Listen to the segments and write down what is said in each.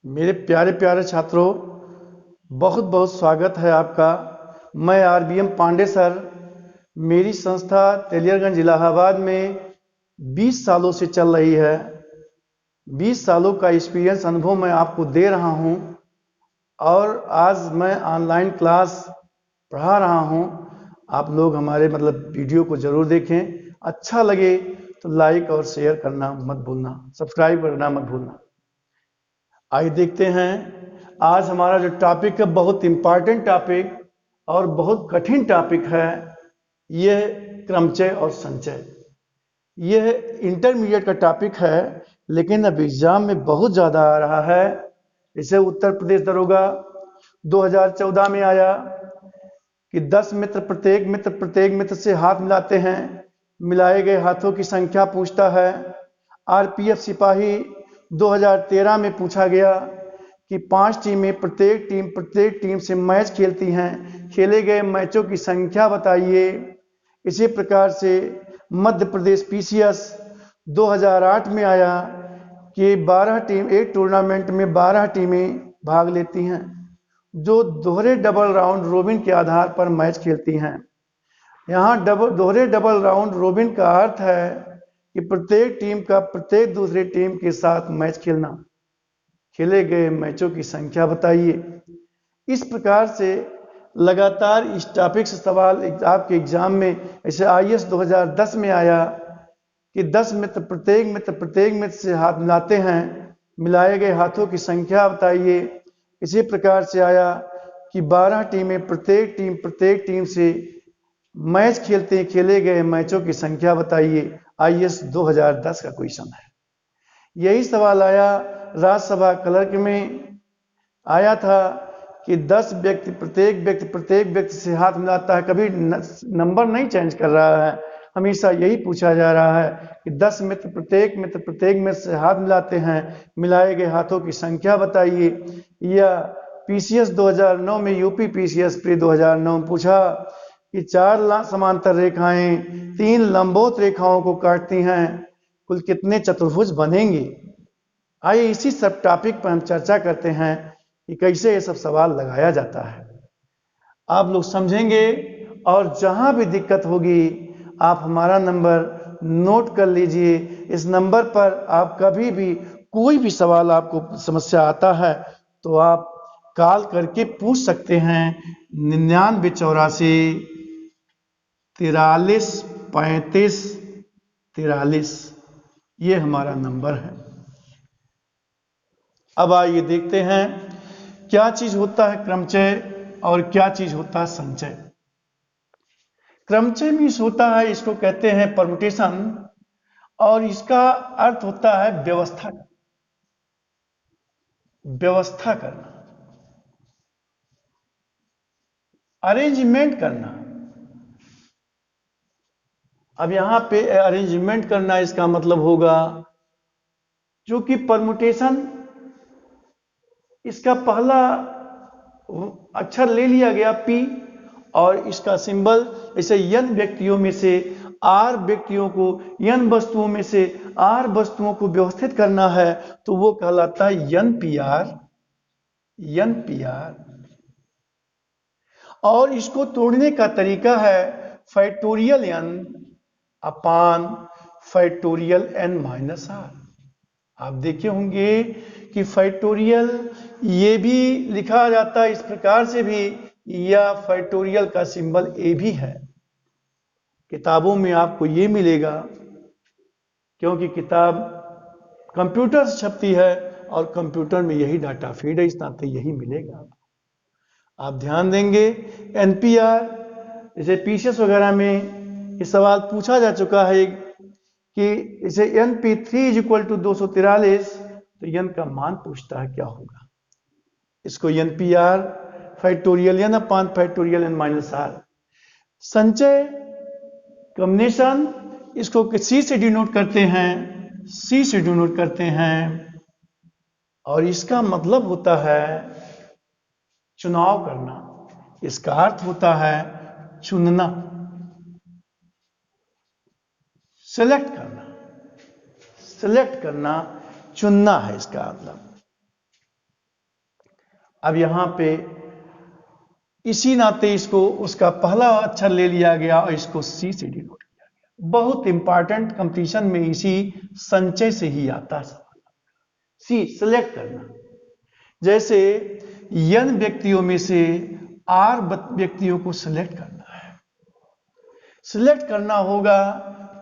मेरे प्यारे प्यारे छात्रों, बहुत बहुत स्वागत है आपका। मैं आरबीएम पांडे सर। मेरी संस्था तेलियरगंज इलाहाबाद में 20 सालों से चल रही है। 20 सालों का एक्सपीरियंस अनुभव मैं आपको दे रहा हूं और आज मैं ऑनलाइन क्लास पढ़ा रहा हूं। आप लोग हमारे वीडियो को जरूर देखें। अच्छा लगे तो लाइक और शेयर करना मत भूलना, सब्सक्राइब करना मत भूलना। आइए देखते हैं आज हमारा जो टॉपिक है, बहुत इंपॉर्टेंट टॉपिक और बहुत कठिन टॉपिक है। यह क्रमचय और संचय। यह इंटरमीडिएट का टॉपिक है, लेकिन अब एग्जाम में बहुत ज्यादा आ रहा है। जैसे उत्तर प्रदेश दरोगा 2014 में आया कि 10 मित्र प्रत्येक मित्र से हाथ मिलाते हैं, मिलाए गए हाथों की संख्या पूछता है। आरपीएफ सिपाही 2013 में पूछा गया कि 5 टीमें प्रत्येक टीम से मैच खेलती हैं, खेले गए मैचों की संख्या बताइए। इसी प्रकार से मध्य प्रदेश पीसीएस 2008 में आया कि 12 टीम, एक टूर्नामेंट में 12 टीमें भाग लेती हैं जो दोहरे डबल राउंड रोबिन के आधार पर मैच खेलती हैं। यहाँ दोहरे डबल राउंड रोबिन का अर्थ है कि प्रत्येक टीम का प्रत्येक दूसरे टीम के साथ मैच खेलना। खेले गए मैचों की संख्या बताइए। इस प्रकार से लगातार इस टॉपिक से सवाल आपके एग्जाम में, ऐसे आईएएस 2010 में आया कि 10 मित्र प्रत्येक मित्र से हाथ मिलाते हैं, मिलाए गए हाथों की संख्या बताइए। इसी प्रकार से आया कि 12 टीमें प्रत्येक टीम से मैच खेलते हैं, खेले गए मैचों की संख्या बताइए। आईएएस 2010 का क्वेश्चन है। यही सवाल आया राज्यसभा क्लर्क में, आया था कि 10 व्यक्ति प्रत्येक व्यक्ति से हाथ मिलाता है। कभी नंबर नहीं चेंज कर रहा है, हमेशा यही पूछा जा रहा है कि 10 मित्र प्रत्येक से हाथ मिलाते हैं, मिलाए गए हाथों की संख्या बताइए। या पीसीएस 2009 में, यूपी पीसीएस प्री 2009 में पूछा कि 4 समांतर रेखाएं 3 लंबवत रेखाओं को काटती हैं, कुल कितने चतुर्भुज बनेंगे। आइए इसी सब टॉपिक पर हम चर्चा करते हैं कि कैसे ये सब सवाल लगाया जाता है। आप लोग समझेंगे और जहां भी दिक्कत होगी आप हमारा नंबर नोट कर लीजिए। इस नंबर पर आप कभी भी कोई भी सवाल आपको समस्या आता है तो आप कॉल करके पूछ सकते हैं। 9984 43 35 43 ये हमारा नंबर है। अब आइए देखते हैं क्या चीज होता है क्रमचय और क्या चीज होता है संचय। क्रमचय मीन्स होता है, इसको कहते हैं परमुटेशन, और इसका अर्थ होता है व्यवस्था करना, अरेंजमेंट करना। अब यहां पे अरेंजमेंट करना इसका मतलब होगा, जो कि परमुटेशन, इसका पहला अक्षर ले लिया गया पी और इसका सिंबल, जैसे n व्यक्तियों में से r व्यक्तियों को, n वस्तुओं में से r वस्तुओं को व्यवस्थित करना है तो वो कहलाता है NPR। और इसको तोड़ने का तरीका है factorial n upon factorial n-r। आप देखे होंगे कि फैक्टोरियल ये भी लिखा जाता है इस प्रकार से भी, या फैक्टोरियल का सिंबल ए भी है। किताबों में आपको ये मिलेगा, क्योंकि किताब कंप्यूटर से छपती है और कंप्यूटर में यही डाटा फीड है, इस नाते यही मिलेगा। आप ध्यान देंगे एनपीआर, जैसे पीसीएस वगैरह में ये सवाल पूछा जा चुका है कि जैसे NP3 = 243, तो n का मान पूछता है क्या होगा। इसको NPR factorial n upon factorial n-r। संचय कॉम्बिनेशन, इसको C से डिनोट करते हैं, और इसका मतलब होता है चुनाव करना। इसका अर्थ होता है चुनना, सेलेक्ट करना, चुनना है इसका मतलब। अब यहां पे इसी नाते इसको उसका पहला अक्षर ले लिया गया और इसको सी से डिनोट किया गया। बहुत इंपॉर्टेंट कंपटीशन में इसी संचय से ही आता है। सी सिलेक्ट करना, जैसे n व्यक्तियों में से r व्यक्तियों को सिलेक्ट करना है। सिलेक्ट करना होगा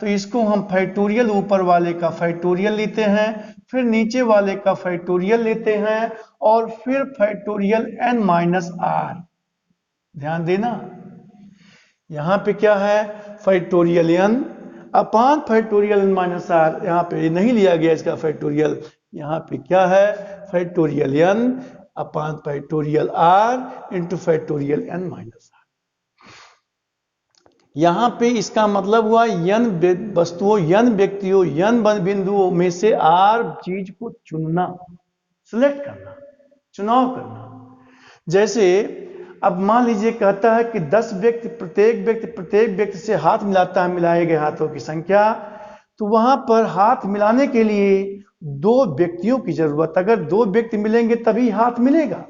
तो इसको हम फैक्टोरियल ऊपर वाले का फैक्टोरियल लेते हैं, फिर नीचे वाले का फैक्टोरियल लेते हैं और फिर फैक्टोरियल n माइनस आर। ध्यान देना, यहां पे क्या है, factorial n upon factorial n minus r. यहां पे नहीं लिया गया इसका फैक्टोरियल, यहां पे क्या है, factorial n upon factorial r into factorial n minus r. यहां पे इसका मतलब हुआ n वस्तुओं, n व्यक्तियों, n बिंदुओं में से r चीज को चुनना, सिलेक्ट करना, चुनाव करना। जैसे अब मान लीजिए कहता है कि 10 व्यक्ति, प्रत्येक व्यक्ति से हाथ मिलाता है, मिलाए गए हाथों की संख्या, तो वहां पर हाथ मिलाने के लिए 2 व्यक्तियों की जरूरत, अगर 2 व्यक्ति मिलेंगे तभी हाथ मिलेगा,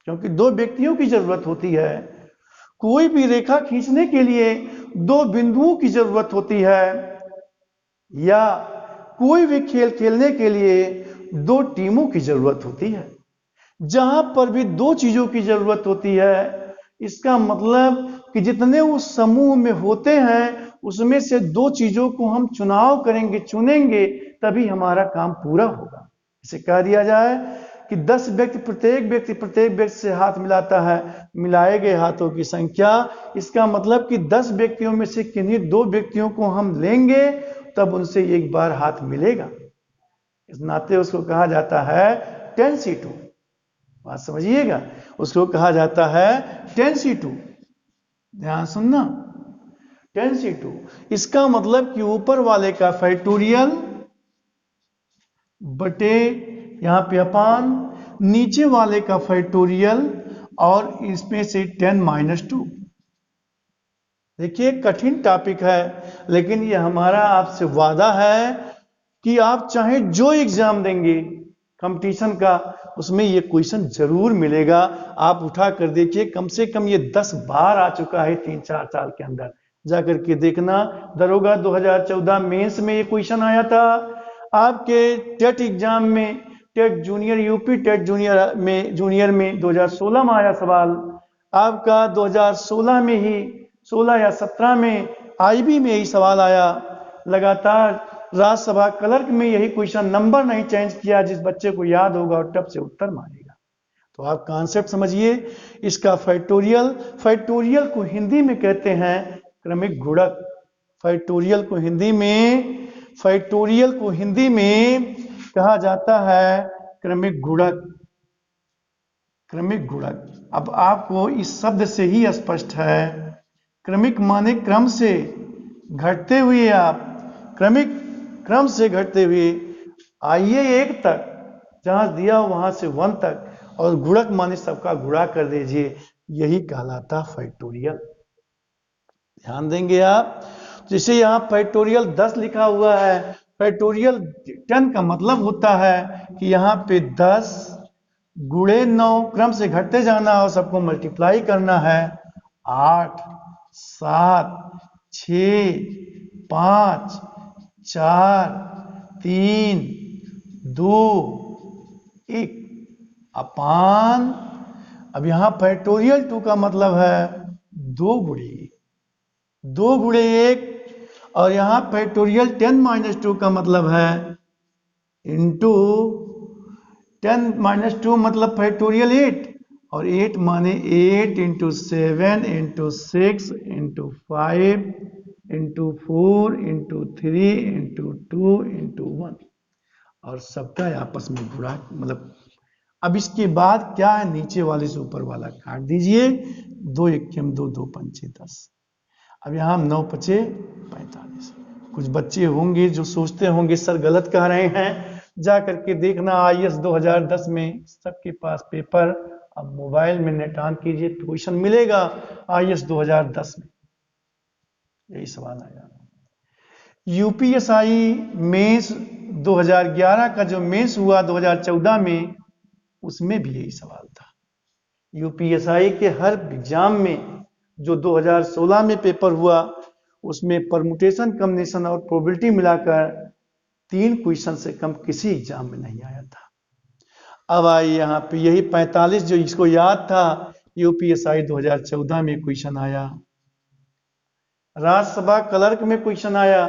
क्योंकि 2 व्यक्तियों की जरूरत होती है। कोई भी रेखा खींचने के लिए 2 बिंदुओं की जरूरत होती है, या कोई भी खेल खेलने के लिए 2 टीमों की जरूरत होती है। जहां पर भी 2 चीजों की जरूरत होती है, इसका मतलब कि जितने उस समूह में होते हैं उसमें से 2 चीजों को हम चुनाव करेंगे, चुनेंगे, तभी हमारा काम पूरा होगा। इसे कह दिया जाए कि 10 व्यक्ति, प्रत्येक व्यक्ति से हाथ मिलाता है, मिलाए गए हाथों की संख्या, इसका मतलब कि 10 व्यक्तियों में से किन्हीं 2 व्यक्तियों को हम लेंगे तब उनसे एक बार हाथ मिलेगा। इस नाते उसको कहा जाता है 10c2। बात समझिएगा, उसको कहा जाता है 10c2। ध्यान सुनना, 10c2। इसका मतलब कि ऊपर वाले का फैक्टोरियल बटे यहां पे अपान नीचे वाले का फैक्टोरियल और इसमें से 10-2। देखिए कठिन टॉपिक है, लेकिन ये हमारा आपसे वादा है कि आप चाहे जो एग्जाम देंगे कंपटीशन का, उसमें ये क्वेश्चन जरूर मिलेगा। आप उठा कर देखिए, कम से कम ये 10 बार आ चुका है 3-4 साल के अंदर, जाकर के देखना। दरोगा 2014 मेंस में ये क्वेश्चन आया था, आपके टेट एग्जाम में, TET junior, UP TET junior में 2016 में आया सवाल, आपका 2016 में ही 16 या 17 में आईबी में यही सवाल आया। लगातार राज्यसभा क्लर्क में यही क्वेश्चन, नंबर नहीं चेंज किया, जिस बच्चे को याद होगा और टप से उत्तर मारेगा। तो आप कॉन्सेप्ट समझिए इसका। फैक्टोरियल को हिंदी में कहते हैं क्रमिक गुणक। फैक्टोरियल को हिंदी में कहा जाता है क्रमिक गुणक। क्रमिक गुणक। अब आपको इस शब्द से ही स्पष्ट है, क्रमिक माने क्रम से घटते हुए, आप क्रमिक क्रम से घटते हुए आइए 1 तक, जहां दिया वहां से 1 तक, और गुणक माने सबका गुणा कर दीजिए, यही कहलाता फैक्टोरियल। ध्यान देंगे आप, जैसे यहां फैक्टोरियल 10 लिखा हुआ है, फैक्टोरियल 10 का मतलब होता है कि यहां पे 10 गुणे 9 क्रम से घटते जाना और सबको मल्टीप्लाई करना है। 8, 7, 6, 5, 4, 3, 2, 1 अपान, अब यहां फैक्टोरियल 2 का मतलब है 2 गुणे 1, और यहां फैक्टोरियल 10-2 का मतलब है इंटू 10-2 मतलब फैक्टोरियल 8, और 8 माने 8 into 7 into 6 into 5 into 4 into 3 into 2 into 1, और सबका आपस में गुणा, मतलब अब इसके बाद क्या है, नीचे वाले से ऊपर वाला काट दीजिए। 2 एकम 2, 2 पंचे 10। अब यहां 9 पचे 45। कुछ बच्चे होंगे जो सोचते होंगे सर गलत कह रहे हैं, जा करके देखना आईएएस 2010 में सबके पास पेपर, अब मोबाइल में नेट ऑन कीजिए, क्वेश्चन मिलेगा आईएएस 2010 में यही सवाल आया। यूपीएसआई मेंस 2011 का जो मेंस हुआ 2014 में, उसमें भी यही सवाल था। यूपीएसआई के हर एग्जाम में जो 2016 में पेपर हुआ उसमें परमुटेशन, कम्बिनेशन और प्रोबेबिलिटी मिलाकर 3 क्वेश्चन से कम किसी एग्जाम में नहीं आया था। अब आइए यहाँ पे यही 45 जो इसको याद था, यूपीएसआई 2014 में क्वेश्चन आया, राज्यसभा क्लर्क में क्वेश्चन आया,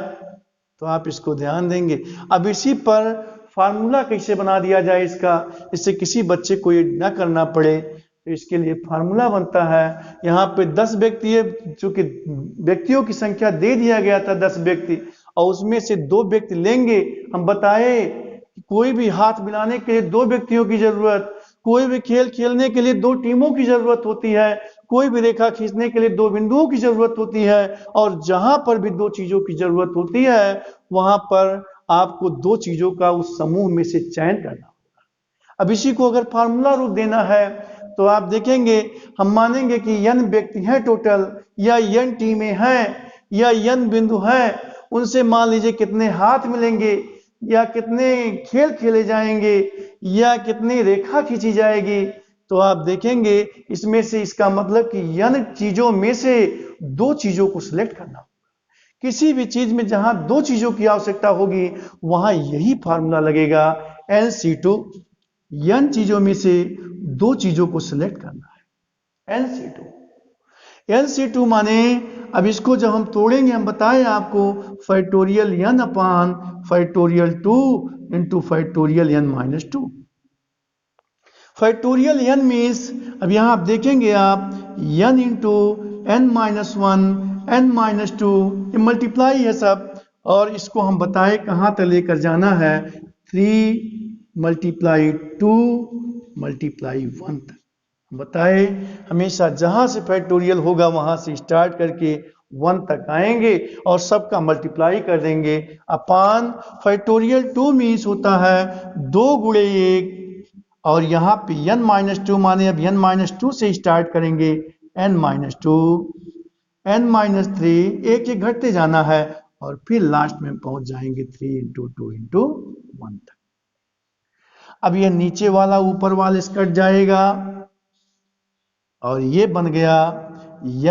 तो आप इसको ध्यान देंगे। अब इसी पर फार्मूला कैसे बना दिया जाए इसका, इससे किसी बच्चे को ये ना करना पड़े, तो इसके लिए फार्मूला बनता है। यहाँ पे 10 व्यक्ति है, चूंकि व्यक्तियों की संख्या दे दिया गया था 10 व्यक्ति, और उसमें से 2 व्यक्ति लेंगे। हम बताए कि कोई भी हाथ मिलाने के लिए 2 व्यक्तियों की जरूरत, कोई भी खेल खेलने के लिए 2 टीमों की जरूरत होती है, कोई भी रेखा खींचने के लिए 2 बिंदुओं की जरूरत होती है, और जहां पर भी 2 चीजों की जरूरत होती है वहां पर आपको 2 चीजों का उस समूह में से चयन करना होगा। अब इसी को अगर फार्मूला रूप देना है तो आप देखेंगे, हम मानेंगे कि n व्यक्ति हैं टोटल, या n टीमें हैं, या n बिंदु हैं, उनसे मान लीजिए कितने हाथ मिलेंगे, या कितने खेल खेले जाएंगे, या कितनी रेखा खींची जाएगी। तो आप देखेंगे इसमें से इसका मतलब कि n चीजों में से 2 चीजों को सिलेक्ट करना होगा। किसी भी चीज में जहां 2 चीजों की आवश्यकता होगी वहां यही फार्मूला लगेगा, NC2, n चीजों में से 2 चीजों को सिलेक्ट करना है, NC2 माने, अब इसको जब हम तोड़ेंगे, हम बताएं आपको, factorial n upon factorial 2 into factorial n-2। Factorial n means, अब यहां आप देखेंगे आप, n इंटू n-1 n-2, ये मल्टीप्लाई है सब, और इसको हम बताएं कहां तक लेकर जाना है, 3 मल्टीप्लाई 2 मल्टीप्लाई 1 तक। बताए हमेशा जहां से फैक्टोरियल होगा वहां से स्टार्ट करके 1 तक आएंगे और सबका मल्टीप्लाई कर देंगे, अपान फैक्टोरियल 2 मीन्स होता है 2 गुणे 1, और यहाँ पे n-2 माने, अब n-2 से स्टार्ट करेंगे, n-2 n-3, एक एक घटते जाना है, और फिर लास्ट में पहुंच जाएंगे 3 इंटू 2 इंटू 1 तक। अब ये नीचे वाला ऊपर वाले से कट जाएगा, और ये बन गया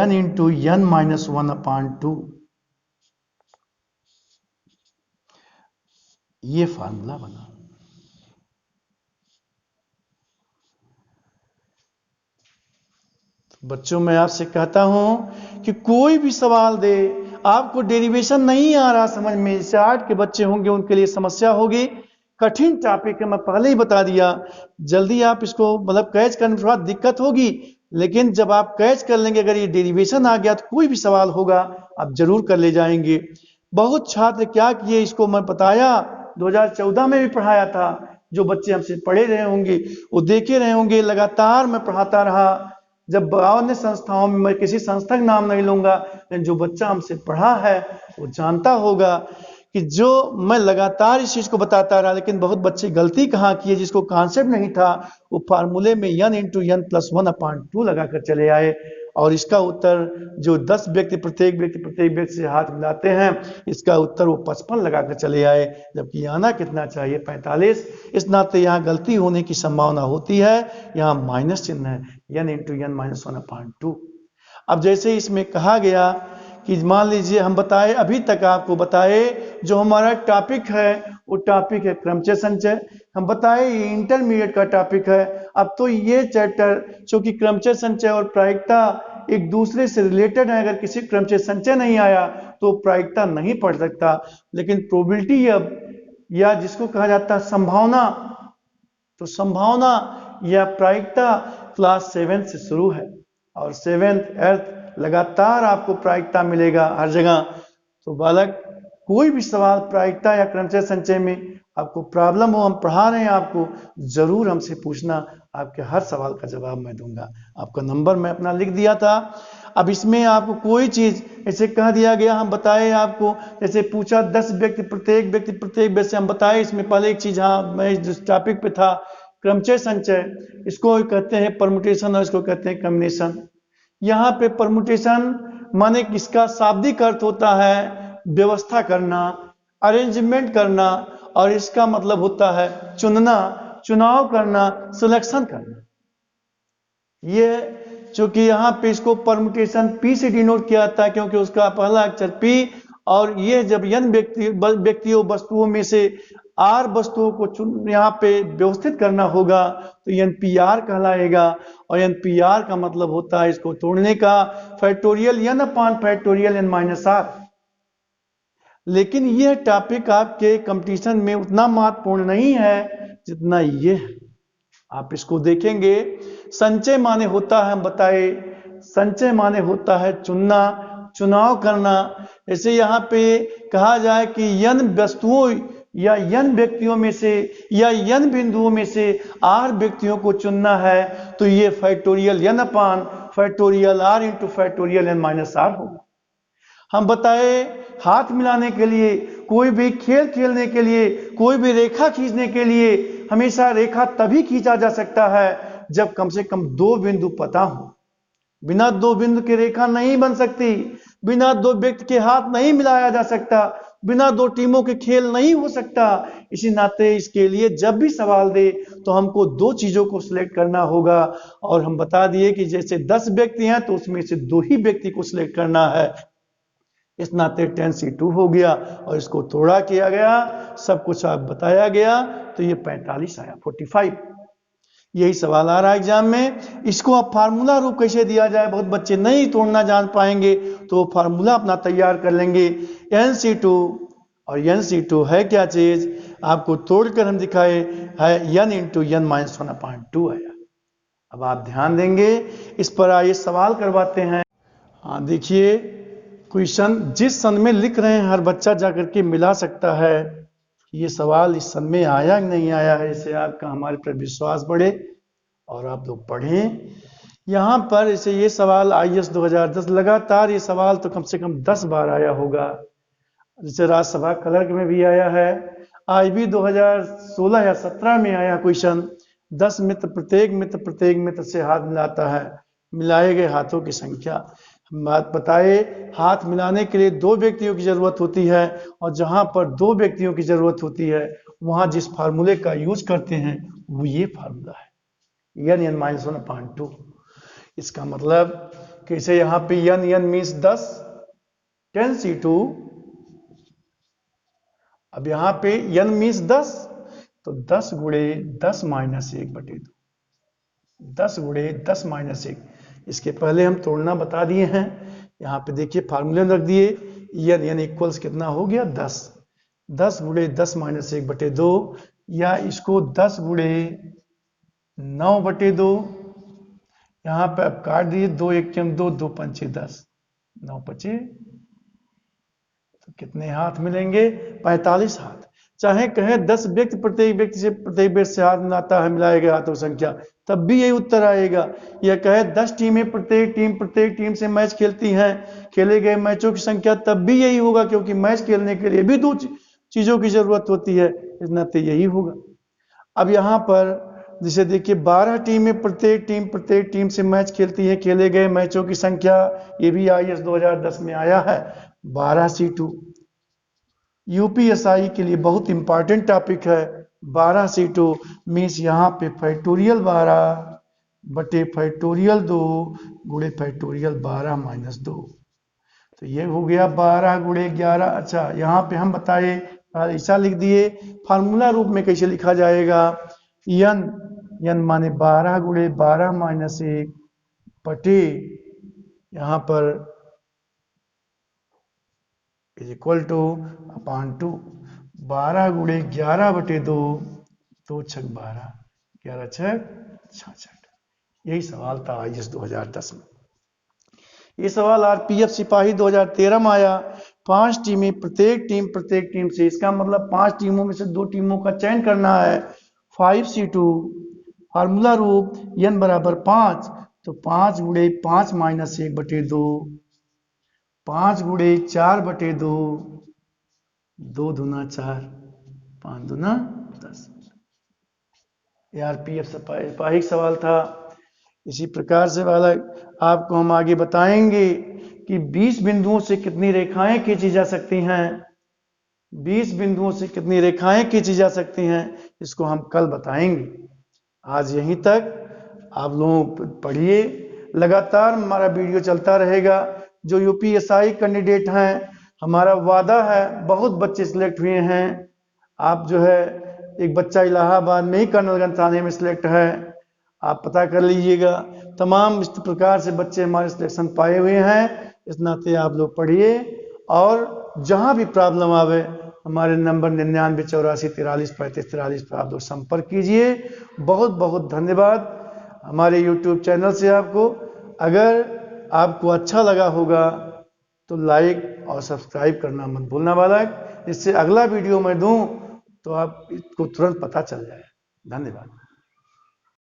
n इंटू n-1 अपान 2। ये फार्मूला बना। बच्चों, मैं आपसे कहता हूं कि कोई भी सवाल दे, आपको डेरिवेशन नहीं आ रहा समझ में, जैसे 8 के बच्चे होंगे उनके लिए समस्या होगी, कठिन टॉपिक है, मैं पहले ही बता दिया। जल्दी आप इसको मतलब कैच करने में थोड़ा दिक्कत होगी, लेकिन जब आप कैच कर लेंगे, अगर ये डेरिवेशन आ गया तो कोई भी सवाल होगा आप जरूर कर ले जाएंगे। बहुत छात्र क्या किए, इसको मैं बताया, 2014 में भी पढ़ाया था, जो बच्चे हमसे पढ़े रहे होंगे वो देखे रहे होंगे, लगातार मैं पढ़ाता रहा। जब अन्य संस्थाओं में, मैं किसी संस्था का नाम नहीं लूंगा, लेकिन जो बच्चा हमसे पढ़ा है वो जानता होगा कि जो मैं लगातार इस चीज को बताता रहा, लेकिन बहुत बच्चे गलती कहाँ किए, जिसको कॉन्सेप्ट नहीं था, वो फार्मूले में n इंटू n+1 अपान 2 लगाकर चले आए, और इसका उत्तर जो 10 व्यक्ति प्रत्येक व्यक्ति से हाथ मिलाते हैं, इसका उत्तर वो 55 लगाकर चले आए, जबकि आना कितना चाहिए, 45। इस नाते यहाँ गलती होने की संभावना होती है, यहाँ माइनस चिन्ह है, n इंटू n-1 अपान 2। अब जैसे इसमें कहा गया कि मान लीजिए हम बताए, अभी तक आपको बताए जो हमारा टॉपिक है वो टॉपिक है क्रमचय संचय, हम बताए ये इंटरमीडिएट का टॉपिक है। अब तो ये चैप्टर, चूंकि क्रमचय संचय और प्रायिकता एक दूसरे से रिलेटेड है, अगर किसी क्रमचय संचय नहीं आया तो प्रायिकता नहीं पढ़ सकता, लेकिन प्रोबेबिलिटी अब, या जिसको कहा जाता है संभावना, तो संभावना या प्रायिकता क्लास 7 से शुरू है, और 7th 8th लगातार आपको प्रायिकता मिलेगा हर जगह। तो बालक, कोई भी सवाल प्रायिकता या क्रमचय संचय में आपको प्रॉब्लम हो, हम पढ़ा रहे हैं आपको, जरूर हमसे पूछना, आपके हर सवाल का जवाब मैं दूंगा। आपका नंबर मैं अपना लिख दिया था। अब इसमें आपको कोई चीज ऐसे कह दिया गया, हम बताए आपको, जैसे पूछा 10 व्यक्ति प्रत्येक व्यक्ति से हम बताए, इसमें पहले एक चीज, हाँ मैं जिस टॉपिक पे था क्रमचय संचय, इसको कहते हैं परमुटेशन और इसको कहते हैं कॉम्बिनेशन। यहाँ पे परमुटेशन माने किसका शाब्दिक अर्थ होता है व्यवस्था करना, अरेंजमेंट करना, और इसका मतलब होता है चुनना। चुनाव करना, सिलेक्शन करना। ये चूंकि यहाँ पे इसको परमुटेशन P से डिनोट किया जाता है क्योंकि उसका पहला अक्षर P, और ये जब n व्यक्तियों वस्तुओं में से R वस्तुओं को यहाँ पे व्यवस्थित करना होगा तो NPR कहलाएगा। और NPR का मतलब होता है इसको तोड़ने का फैक्टोरियल n/((n-r)। लेकिन यह टॉपिक आपके कंपटीशन में उतना महत्वपूर्ण नहीं है जितना ये है। आप इसको देखेंगे, संचय माने होता है, हम बताए, संचय माने होता है चुनना, चुनाव करना। जैसे यहाँ पे कहा जाए कि n वस्तुओं या n व्यक्तियों में से या n बिंदुओं में से R व्यक्तियों को चुनना है तो ये factorial n/((r) into factorial n-r होगा। हम बताए हाथ मिलाने के लिए, कोई भी खेल खेलने के लिए, कोई भी रेखा खींचने के लिए हमेशा रेखा तभी खींचा जा सकता है जब कम से कम 2 बिंदु पता हो। बिना 2 बिंदु की रेखा नहीं बन सकती, बिना 2 व्यक्ति के हाथ नहीं मिलाया जा सकता, बिना 2 टीमों के खेल नहीं हो सकता। इसी नाते इसके लिए जब भी सवाल दे तो हमको 2 चीजों को सिलेक्ट करना होगा। और हम बता दिए कि जैसे 10 व्यक्ति हैं तो उसमें से 2 ही व्यक्ति को सिलेक्ट करना है। इस नाते 10C2 हो गया और इसको थोड़ा किया गया, सब कुछ आप बताया गया तो ये 45 आया, 45। यही सवाल आ रहा है एग्जाम में। इसको आप फार्मूला रूप कैसे दिया जाए, बहुत बच्चे नहीं तोड़ना जान पाएंगे तो फार्मूला अपना तैयार कर लेंगे। NC2 और NC2 है क्या चीज, आपको तोड़कर हम दिखाए, है n इंटू n माइनस 1/2 आया। अब आप ध्यान देंगे, इस पर आइए सवाल करवाते हैं। हाँ देखिए, क्वेश्चन जिस सन में लिख रहे हैं हर बच्चा जाकर के मिला सकता है ये सवाल इस सन में आया कि नहीं आया है, इससे आपका हमारे पर विश्वास बढ़े और आप लोग पढ़ें। यहाँ पर इसे ये सवाल IAS 2010 लगातार ये सवाल तो कम से कम 10 बार आया होगा। जैसे राज्यसभा क्लर्क में भी आया है, IB 2016 या 17 में आया क्वेश्चन, 10 मित्र, प्रत्येक मित्र से हाथ मिलाता है, मिलाए गए हाथों की संख्या। हम बात बताए, हाथ मिलाने के लिए 2 व्यक्तियों की जरूरत होती है और जहां पर 2 व्यक्तियों की जरूरत होती है वहां जिस फार्मूले का यूज करते हैं वो ये फार्मूला है, n/((n-2)। इसका मतलब कैसे, यहाँ पे n मीन्स 10, 10C2। अब यहाँ पे n मीन्स 10 तो 10 गुणे 10 माइनस 1/2, 10 गुणे 10 माइनस 1। इसके पहले हम तोड़ना बता दिए हैं। यहाँ पे देखिए फार्मूले में रख दिए, n इक्वल्स कितना हो गया 10, 10 गुणे 10 माइनस 1/2, या इसको 10 गुणे 9/2। यहाँ पे अब काट दिए, 2 1 2, 2 5 10, 9 5 तो कितने हाथ मिलेंगे, 45 हाथ। चाहे कहें 10 व्यक्ति, प्रत्येक व्यक्ति से हाथ मिलाता है, मिलाए गए हाथों की संख्या, तब भी यही उत्तर आएगा। यह कहे 10 टीमें, प्रत्येक टीम से मैच खेलती हैं, खेले गए मैचों की संख्या, तब भी यही होगा क्योंकि मैच खेलने के लिए भी 2 चीजों की जरूरत होती है, इस नाते यही होगा। अब यहाँ पर जिसे देखिए 12 टीमें, प्रत्येक टीम से मैच खेलती हैं, खेले गए मैचों की संख्या, ये भी IAS 2010 में आया है 12C2। UPSI के लिए बहुत इंपॉर्टेंट टॉपिक है 12C2 मीन्स यहाँ पे फैक्टोरियल 12 बटे फैक्टोरियल 2 गुणे फैक्टोरियल 12 माइनस 2, तो ये हो गया 12 गुणे 11। अच्छा यहाँ पे हम बताए, ऐसा लिख दिए, फार्मूला रूप में कैसे लिखा जाएगा, n माने 12 गुणे 12 माइनस 1 बटे यहाँ पर इज इक्वल टू (2), 12 गुणे 11/2, 2 6 12, 11 6 66। यही सवाल था IAS 2010 में। ये सवाल RPF सिपाही 2013 में आया, 5 टीमें, प्रत्येक टीम से, इसका मतलब 5 टीमों में से 2 टीमों का चयन करना है। 5C2 फार्मूला रूप n बराबर 5, तो 5 गुणे 5 माइनस 1/2, 5 गुणे 4/2, 2 दूना 4, 5 दूना 10। RPF सिपाही सवाल था। इसी प्रकार से वाला आपको हम आगे बताएंगे कि 20 बिंदुओं से कितनी रेखाएं खींची जा सकती हैं। 20 बिंदुओं से कितनी रेखाएं खींची जा सकती हैं, इसको हम कल बताएंगे। आज यहीं तक। आप लोग पढ़िए, लगातार हमारा वीडियो चलता रहेगा। जो यूपीएसआई कैंडिडेट हैं, हमारा वादा है, बहुत बच्चे सिलेक्ट हुए हैं। आप जो है, एक बच्चा इलाहाबाद में ही कर्नलगंज थाने में सिलेक्ट है, आप पता कर लीजिएगा। तमाम इस प्रकार से बच्चे हमारे सिलेक्शन पाए हुए हैं। इस नाते आप लोग पढ़िए और जहां भी प्रॉब्लम आवे हमारे नंबर 9984433543 पर आप लोग संपर्क कीजिए। बहुत बहुत धन्यवाद हमारे YouTube चैनल से आपको। अगर आपको अच्छा लगा होगा तो लाइक और सब्सक्राइब करना मत भूलना बालक, इससे अगला वीडियो मैं दूं तो आपको तुरंत पता चल जाए। धन्यवाद।